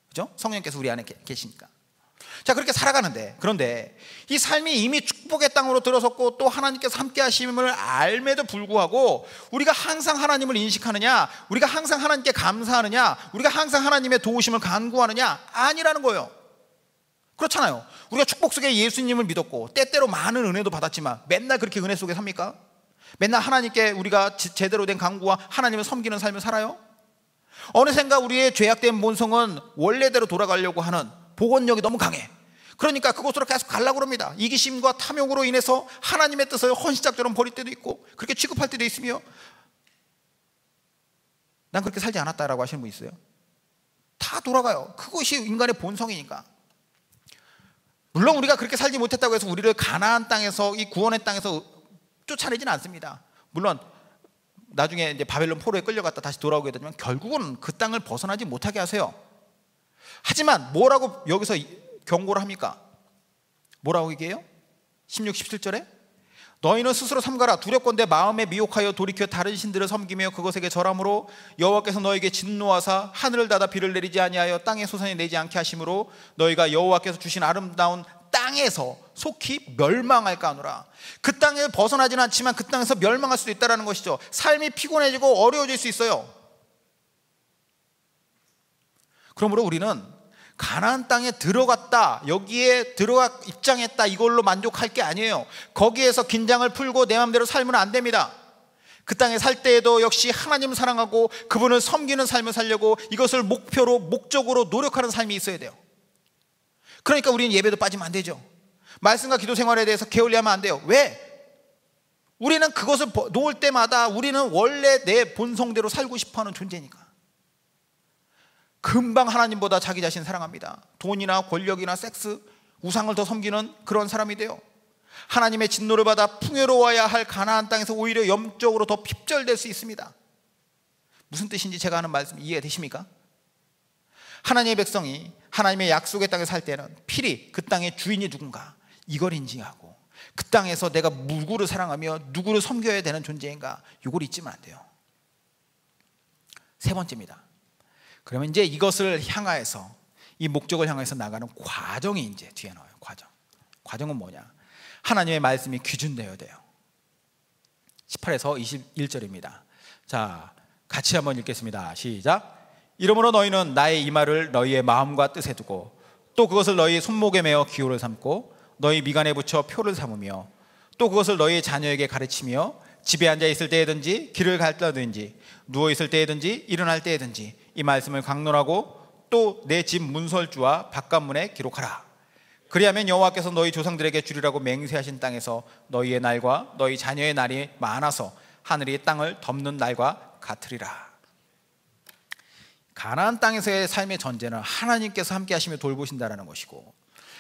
그죠? 성령께서 우리 안에 계시니까. 자, 그렇게 살아가는데, 그런데 이 삶이 이미 축복의 땅으로 들어섰고 또 하나님께서 함께 하심을 알매도 불구하고 우리가 항상 하나님을 인식하느냐, 우리가 항상 하나님께 감사하느냐, 우리가 항상 하나님의 도우심을 간구하느냐? 아니라는 거예요. 그렇잖아요. 우리가 축복 속에 예수님을 믿었고 때때로 많은 은혜도 받았지만 맨날 그렇게 은혜 속에 삽니까? 맨날 하나님께 우리가 제대로 된 간구와 하나님을 섬기는 삶을 살아요? 어느샌가 우리의 죄악된 본성은 원래대로 돌아가려고 하는 복원력이 너무 강해. 그러니까 그곳으로 계속 가려고 합니다. 이기심과 탐욕으로 인해서 하나님의 뜻을 헌신짝처럼 버릴 때도 있고 그렇게 취급할 때도 있으며, 난 그렇게 살지 않았다라고 하시는 분 있어요? 다 돌아가요. 그것이 인간의 본성이니까. 물론 우리가 그렇게 살지 못했다고 해서 우리를 가나안 땅에서, 이 구원의 땅에서 쫓아내지는 않습니다. 물론 나중에 이제 바벨론 포로에 끌려갔다 다시 돌아오게 되면 결국은 그 땅을 벗어나지 못하게 하세요. 하지만 뭐라고 여기서 경고를 합니까? 뭐라고 얘기해요? 16, 17절에 너희는 스스로 삼가라. 두렵건대 마음에 미혹하여 돌이켜 다른 신들을 섬기며 그것에게 절함으로 여호와께서 너에게 진노하사 하늘을 닫아 비를 내리지 아니하여 땅에 소산이 내지 않게 하심으로 너희가 여호와께서 주신 아름다운 땅에서 속히 멸망할까 하노라. 그 땅에 벗어나지는 않지만 그 땅에서 멸망할 수도 있다는 것이죠. 삶이 피곤해지고 어려워질 수 있어요. 그러므로 우리는 가나안 땅에 들어갔다, 여기에 들어가 입장했다, 이걸로 만족할 게 아니에요. 거기에서 긴장을 풀고 내 마음대로 살면 안 됩니다. 그 땅에 살 때에도 역시 하나님 사랑하고 그분을 섬기는 삶을 살려고 이것을 목표로, 목적으로 노력하는 삶이 있어야 돼요. 그러니까 우리는 예배도 빠지면 안 되죠. 말씀과 기도 생활에 대해서 게을리하면 안 돼요. 왜? 우리는 그것을 놓을 때마다 우리는 원래 내 본성대로 살고 싶어하는 존재니까. 금방 하나님보다 자기 자신 사랑합니다. 돈이나 권력이나 섹스, 우상을 더 섬기는 그런 사람이 돼요. 하나님의 진노를 받아 풍요로워야 할 가나안 땅에서 오히려 영적으로 더 핍절될 수 있습니다. 무슨 뜻인지 제가 하는 말씀 이해되십니까? 하나님의 백성이 하나님의 약속의 땅에 살 때는 필히 그 땅의 주인이 누군가 이걸 인지하고 그 땅에서 내가 누구를 사랑하며 누구를 섬겨야 되는 존재인가, 이걸 잊지면 안 돼요. 세 번째입니다. 그러면 이제 이것을 향하여서, 이 목적을 향해서 나가는 과정이 이제 뒤에 나와요. 과정은 뭐냐? 하나님의 말씀이 기준되어야 돼요. 18에서 21절입니다. 자, 같이 한번 읽겠습니다. 시작. 이러므로 너희는 나의 이 말을 너희의 마음과 뜻에 두고 또 그것을 너희 손목에 메어 기호를 삼고 너희 미간에 붙여 표를 삼으며 또 그것을 너희 자녀에게 가르치며 집에 앉아 있을 때에든지 길을 갈라든지 누워 있을 때에든지 일어날 때에든지 이 말씀을 강론하고 또 내 집 문설주와 바깥문에 기록하라. 그리하면 여호와께서 너희 조상들에게 주리라고 맹세하신 땅에서 너희의 날과 너희 자녀의 날이 많아서 하늘이 땅을 덮는 날과 같으리라. 가나안 땅에서의 삶의 전제는 하나님께서 함께 하시며 돌보신다라는 것이고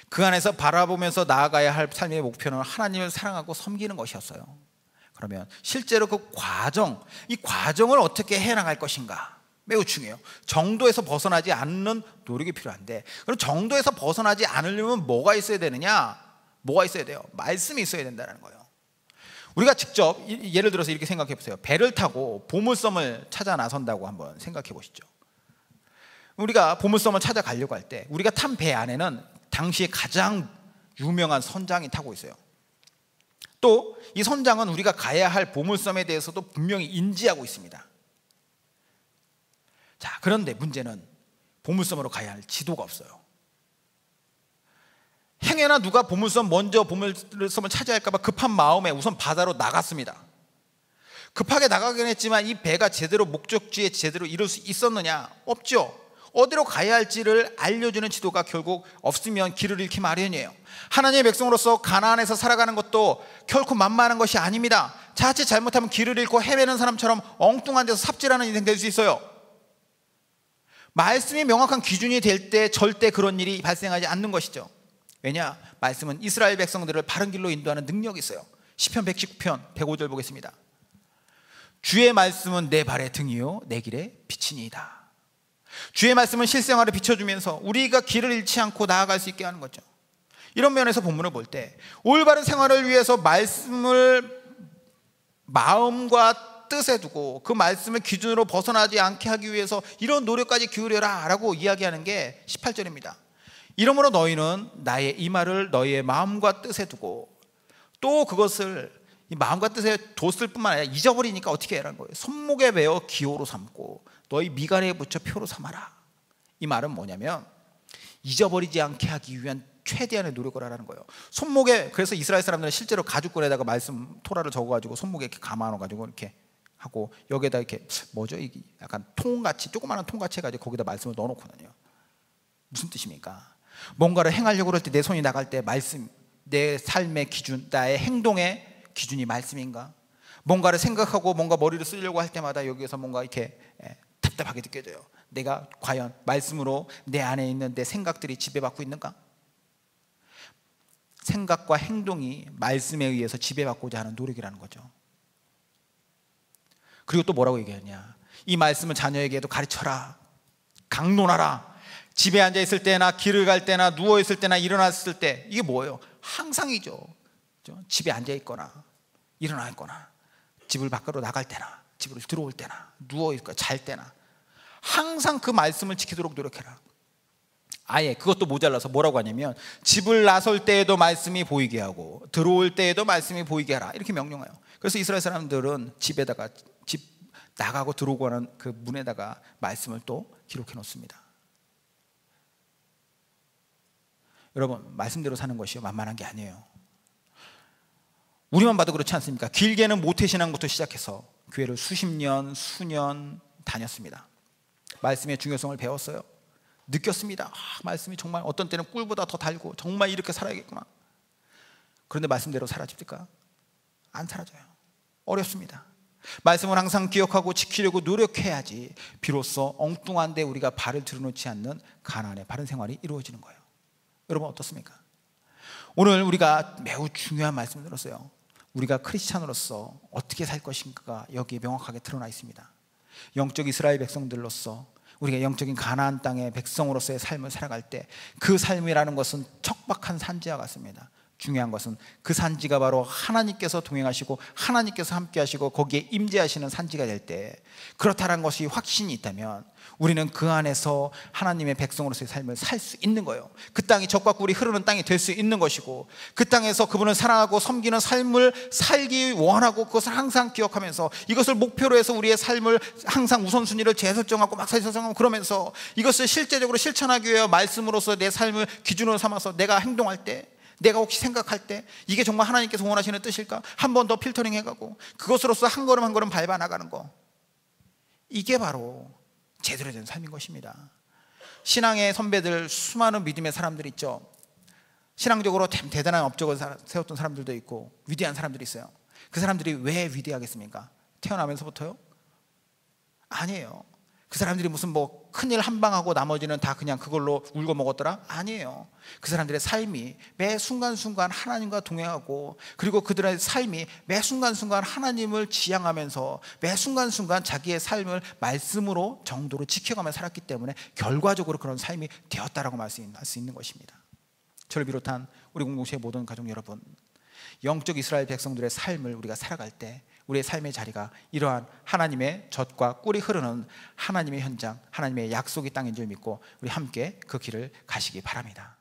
그 안에서 바라보면서 나아가야 할 삶의 목표는 하나님을 사랑하고 섬기는 것이었어요. 그러면 실제로 그 과정, 이 과정을 어떻게 해나갈 것인가 매우 중요해요. 정도에서 벗어나지 않는 노력이 필요한데, 그럼 정도에서 벗어나지 않으려면 뭐가 있어야 되느냐? 뭐가 있어야 돼요? 말씀이 있어야 된다는 거예요. 우리가 직접 예를 들어서 이렇게 생각해 보세요. 배를 타고 보물섬을 찾아 나선다고 한번 생각해 보시죠. 우리가 보물섬을 찾아가려고 할 때 우리가 탄 배 안에는 당시에 가장 유명한 선장이 타고 있어요. 또 이 선장은 우리가 가야 할 보물섬에 대해서도 분명히 인지하고 있습니다. 자, 그런데 문제는 보물섬으로 가야 할 지도가 없어요. 행여나 누가 먼저 보물섬을 찾아야 할까 봐 급한 마음에 우선 바다로 나갔습니다. 급하게 나가긴 했지만 이 배가 제대로 목적지에 제대로 이룰 수 있었느냐? 없죠. 어디로 가야 할지를 알려주는 지도가 결국 없으면 길을 잃기 마련이에요. 하나님의 백성으로서 가나안에서 살아가는 것도 결코 만만한 것이 아닙니다. 자칫 잘못하면 길을 잃고 헤매는 사람처럼 엉뚱한 데서 삽질하는 인생 될 수 있어요. 말씀이 명확한 기준이 될 때 절대 그런 일이 발생하지 않는 것이죠. 왜냐? 말씀은 이스라엘 백성들을 바른 길로 인도하는 능력이 있어요. 시편 119편 105절 보겠습니다. 주의 말씀은 내 발의 등이요 내 길의 빛이니이다. 주의 말씀은 실생활을 비춰주면서 우리가 길을 잃지 않고 나아갈 수 있게 하는 거죠. 이런 면에서 본문을 볼 때 올바른 생활을 위해서 말씀을 마음과 뜻에 두고 그 말씀을 기준으로 벗어나지 않게 하기 위해서 이런 노력까지 기울여라 라고 이야기하는 게 18절입니다. 이러므로 너희는 나의 이 말을 너희의 마음과 뜻에 두고 또 그것을 이 마음과 뜻에 뒀을 뿐만 아니라 잊어버리니까 어떻게 해라는 거예요. 손목에 베어 기호로 삼고 너희 미간에 붙여 표로 삼아라. 이 말은 뭐냐면 잊어버리지 않게 하기 위한 최대한의 노력을 하라는 거예요. 손목에, 그래서 이스라엘 사람들은 실제로 가죽끈에다가 말씀 토라를 적어가지고 손목에 이렇게 감아놓아가지고 이렇게 하고 여기에다 이렇게 뭐죠? 이게 약간 통같이 조그마한 통같이 해가지고 거기다 말씀을 넣어놓거든요. 무슨 뜻입니까? 뭔가를 행하려고 할 때 내 손이 나갈 때 말씀, 내 삶의 기준, 나의 행동의 기준이 말씀인가? 뭔가를 생각하고 뭔가 머리를 쓰려고 할 때마다 여기에서 뭔가 이렇게 답답하게 느껴져요. 내가 과연 말씀으로 내 안에 있는 내 생각들이 지배받고 있는가? 생각과 행동이 말씀에 의해서 지배받고자 하는 노력이라는 거죠. 그리고 또 뭐라고 얘기하냐? 이 말씀을 자녀에게도 가르쳐라, 강론하라. 집에 앉아 있을 때나 길을 갈 때나 누워 있을 때나 일어났을 때, 이게 뭐예요? 항상이죠. 집에 앉아 있거나 일어나 있거나 집을 밖으로 나갈 때나 집으로 들어올 때나 누워 있거나 잘 때나 항상 그 말씀을 지키도록 노력해라. 아예 그것도 모자라서 뭐라고 하냐면 집을 나설 때에도 말씀이 보이게 하고 들어올 때에도 말씀이 보이게 하라, 이렇게 명령해요. 그래서 이스라엘 사람들은 집에다가, 집 나가고 들어오고 하는 그 문에다가 말씀을 또 기록해 놓습니다. 여러분, 말씀대로 사는 것이 만만한 게 아니에요. 우리만 봐도 그렇지 않습니까? 길게는 모태신앙부터 시작해서 교회를 수십 년, 수년 다녔습니다. 말씀의 중요성을 배웠어요. 느꼈습니다. 말씀이 정말 어떤 때는 꿀보다 더 달고 정말 이렇게 살아야겠구나. 그런데 말씀대로 사라집니까? 안 사라져요. 어렵습니다. 말씀을 항상 기억하고 지키려고 노력해야지 비로소 엉뚱한데 우리가 발을 들여놓지 않는 가나안의 바른 생활이 이루어지는 거예요. 여러분 어떻습니까? 오늘 우리가 매우 중요한 말씀을 들었어요. 우리가 크리스찬으로서 어떻게 살 것인가가 여기에 명확하게 드러나 있습니다. 영적 이스라엘 백성들로서 우리가 영적인 가나안 땅의 백성으로서의 삶을 살아갈 때 그 삶이라는 것은 척박한 산지와 같습니다. 중요한 것은 그 산지가 바로 하나님께서 동행하시고 하나님께서 함께 하시고 거기에 임재하시는 산지가 될 때, 그렇다는 것이 확신이 있다면 우리는 그 안에서 하나님의 백성으로서의 삶을 살 수 있는 거예요. 그 땅이 적과 꿀이 흐르는 땅이 될 수 있는 것이고, 그 땅에서 그분을 사랑하고 섬기는 삶을 살기 원하고 그것을 항상 기억하면서 이것을 목표로 해서 우리의 삶을 항상 우선순위를 재설정하고 막 설정하고 그러면서 이것을 실제적으로 실천하기 위해 말씀으로서 내 삶을 기준으로 삼아서 내가 행동할 때, 내가 혹시 생각할 때 이게 정말 하나님께서 원하시는 뜻일까? 한 번 더 필터링 해가고 그것으로서 한 걸음 한 걸음 밟아 나가는 거, 이게 바로 제대로 된 삶인 것입니다. 신앙의 선배들, 수많은 믿음의 사람들이 있죠. 신앙적으로 참 대단한 업적을 세웠던 사람들도 있고 위대한 사람들이 있어요. 그 사람들이 왜 위대하겠습니까? 태어나면서부터요? 아니에요. 그 사람들이 무슨 뭐 큰일 한 방 하고 나머지는 다 그냥 그걸로 울고 먹었더라? 아니에요. 그 사람들의 삶이 매 순간순간 하나님과 동행하고, 그리고 그들의 삶이 매 순간순간 하나님을 지향하면서 매 순간순간 자기의 삶을 말씀으로 정도로 지켜가며 살았기 때문에 결과적으로 그런 삶이 되었다라고 말할 수 있는 것입니다. 저를 비롯한 우리 공동체의 모든 가족 여러분, 영적 이스라엘 백성들의 삶을 우리가 살아갈 때 우리의 삶의 자리가 이러한 하나님의 젖과 꿀이 흐르는 하나님의 현장, 하나님의 약속의 땅인 줄 믿고 우리 함께 그 길을 가시기 바랍니다.